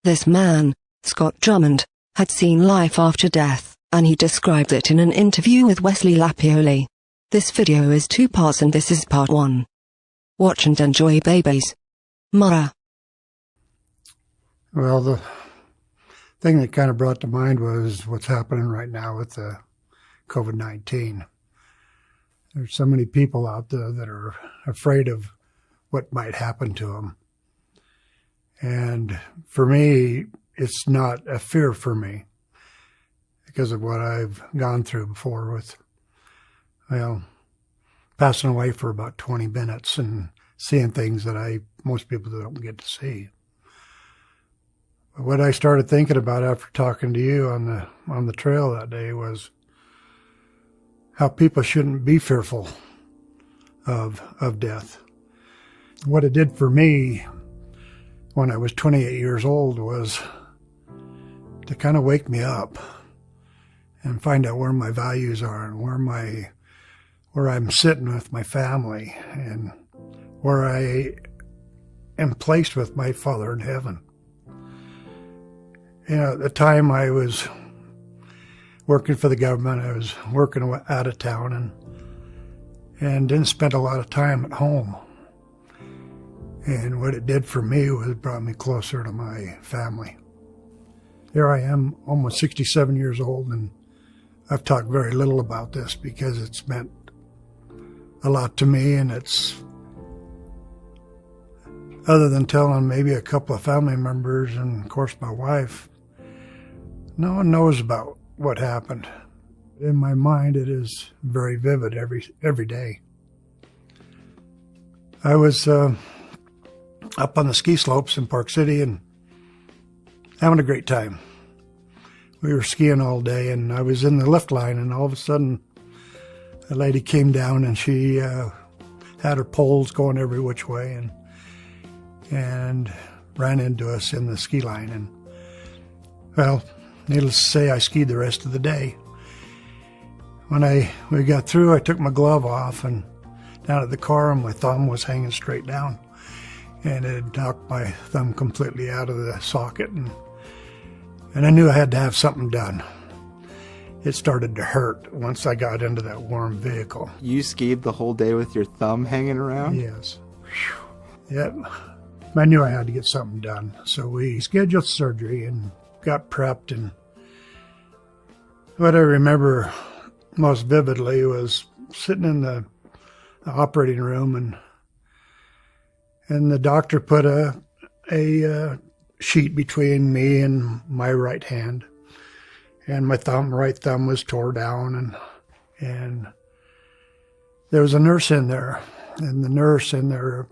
This man, Scott Drummond, had seen life after death, and he described it in an interview with Wesley Lapioli. This video is 2 parts and this is part 1. Watch and enjoy, babies. Mara. Well, the thing that kind of brought to mind was what's happening right now with the COVID-19. There's so many people out there that are afraid of what might happen to them. And for me, it's not a fear for me because of what I've gone through before with, well, passing away for about 20 minutes and seeing things that most people don't get to see. But what I started thinking about after talking to you on the trail that day was how people shouldn't be fearful of death. What it did for me when I was 28 years old was to kind of wake me up and find out where my values are and where I'm sitting with my family and where I am placed with my Father in heaven. You know, at the time I was working for the government, I was working out of town and didn't spend a lot of time at home. And what it did for me was it brought me closer to my family. Here I am, almost 67 years old, and I've talked very little about this because it's meant a lot to me, and it's, other than telling maybe a couple of family members and of course my wife, no one knows about what happened. In my mind, it is very vivid every day. I was up on the ski slopes in Park City and having a great time. We were skiing all day, and I was in the lift line, and all of a sudden a lady came down and she had her poles going every which way and ran into us in the ski line. And well, needless to say, I skied the rest of the day. When we got through, I took my glove off, and down at the car, my thumb was hanging straight down, and it had knocked my thumb completely out of the socket, and I knew I had to have something done. It started to hurt once I got into that warm vehicle. You skied the whole day with your thumb hanging around? Yes. Yep. I knew I had to get something done, so we scheduled surgery and got prepped. And what I remember most vividly was sitting in the operating room, and the doctor put a sheet between me and my right hand, and my right thumb was tore down, and there was a nurse in there, and the nurse in there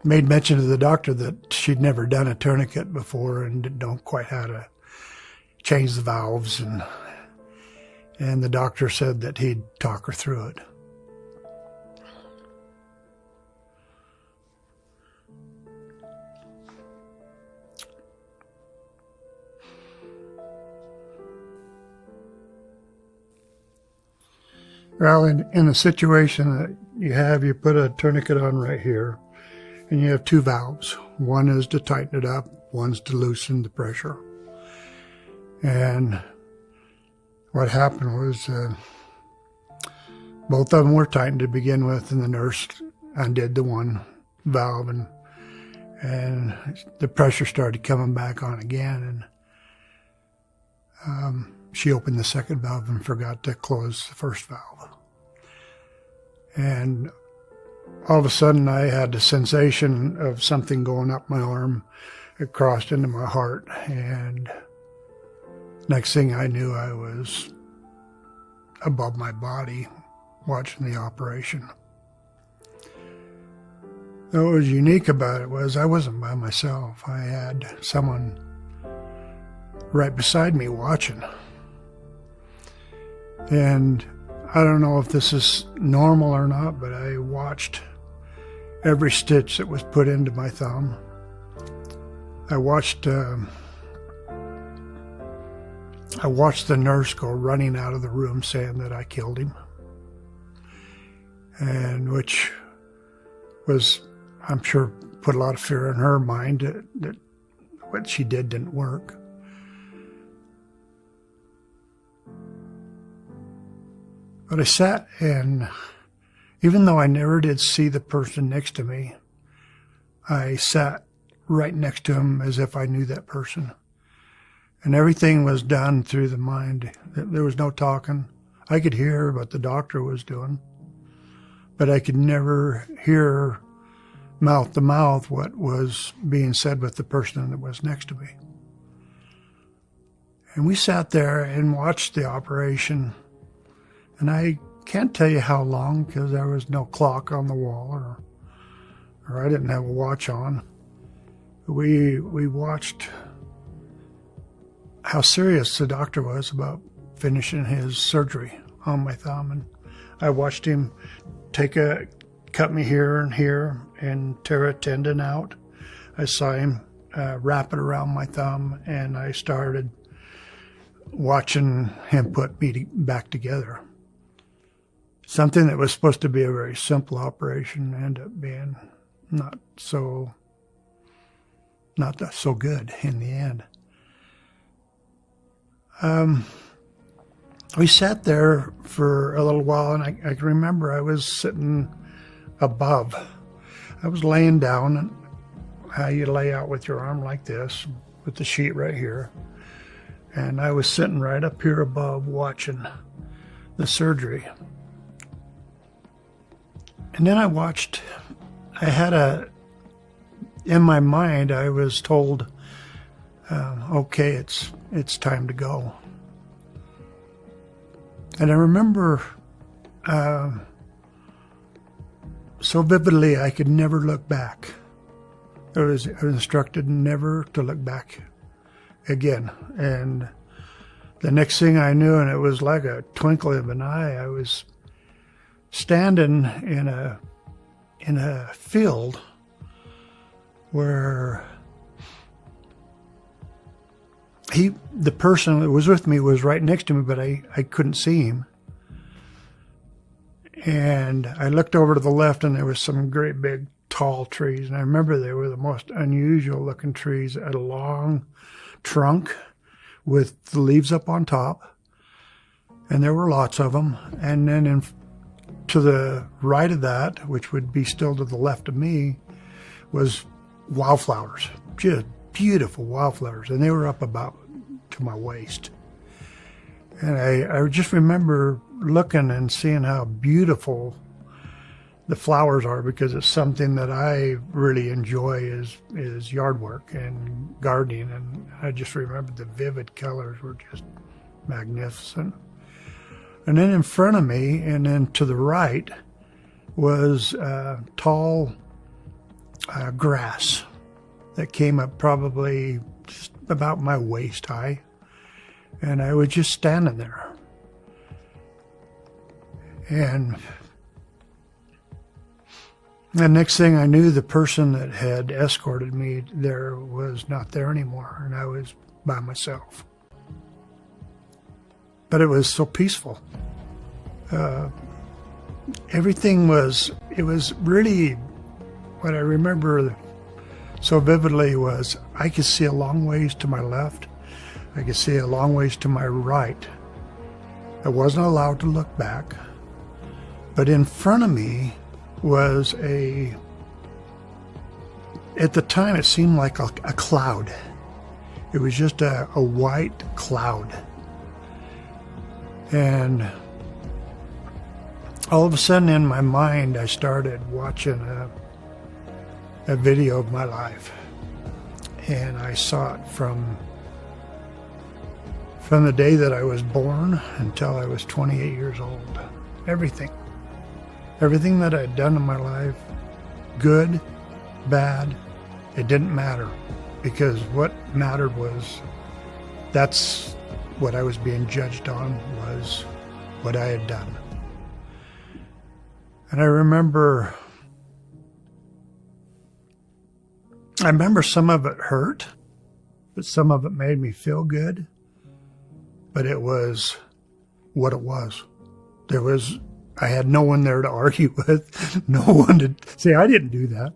made mention to the doctor that she'd never done a tourniquet before and don't quite how to change the valves, and the doctor said that he'd talk her through it. Well, in the situation that you put a tourniquet on right here, and you have 2 valves. One is to tighten it up, one's to loosen the pressure. And what happened was both of them were tightened to begin with, and the nurse undid the one valve, and the pressure started coming back on again, and she opened the second valve and forgot to close the first valve. And all of a sudden I had the sensation of something going up my arm. It crossed into my heart, and next thing I knew, I was above my body watching the operation. What was unique about it was I wasn't by myself. I had someone right beside me watching. And I don't know if this is normal or not, but I watched every stitch that was put into my thumb. I watched the nurse go running out of the room saying that I killed him, and which was, I'm sure, put a lot of fear in her mind that what she did didn't work. But I sat, and even though I never did see the person next to me, I sat right next to him as if I knew that person. And everything was done through the mind. There was no talking. I could hear what the doctor was doing, but I could never hear mouth to mouth what was being said with the person that was next to me. And we sat there and watched the operation. And I can't tell you how long, because there was no clock on the wall, or I didn't have a watch on. We watched how serious the doctor was about finishing his surgery on my thumb. And I watched him cut me here and tear a tendon out. I saw him wrap it around my thumb, and I started watching him put me back together. Something that was supposed to be a very simple operation ended up being not so good in the end. We sat there for a little while, and I can remember I was sitting above. I was laying down, and how you lay out with your arm like this, with the sheet right here. And I was sitting right up here above watching the surgery. And then in my mind, I was told, okay, it's time to go. And I remember so vividly, I could never look back. I was instructed never to look back again. And the next thing I knew, and it was like a twinkle of an eye, I was standing in a field where the person that was with me was right next to me, but I couldn't see him. And I looked over to the left, and there was some great big tall trees. And I remember they were the most unusual looking trees. Had a long trunk with the leaves up on top. And there were lots of them. And then to the right of that, which would be still to the left of me, was wildflowers. Just beautiful wildflowers. And they were up about to my waist. And I just remember looking and seeing how beautiful the flowers are, because it's something that I really enjoy is yard work and gardening. And I just remember the vivid colors were just magnificent. And then in front of me, and then to the right, was tall grass that came up probably just about my waist high. And I was just standing there. And the next thing I knew, the person that had escorted me there was not there anymore, and I was by myself. But it was so peaceful. Everything it was really, what I remember so vividly was I could see a long ways to my left. I could see a long ways to my right. I wasn't allowed to look back. But in front of me was at the time it seemed like a cloud. It was just a white cloud. And all of a sudden in my mind, I started watching a video of my life. And I saw it from the day that I was born until I was 28 years old. Everything that I had done in my life, good, bad, it didn't matter, because what mattered was that's what I was being judged on, was what I had done. And I remember some of it hurt, but some of it made me feel good. But it was what it was. I had no one there to argue with, no one to say I didn't do that.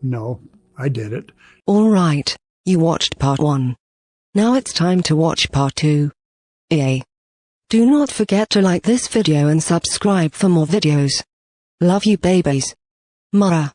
No, I did it. Alright, you watched part 1. Now it's time to watch part 2. Yay. Do not forget to like this video and subscribe for more videos. Love you babies. Mara.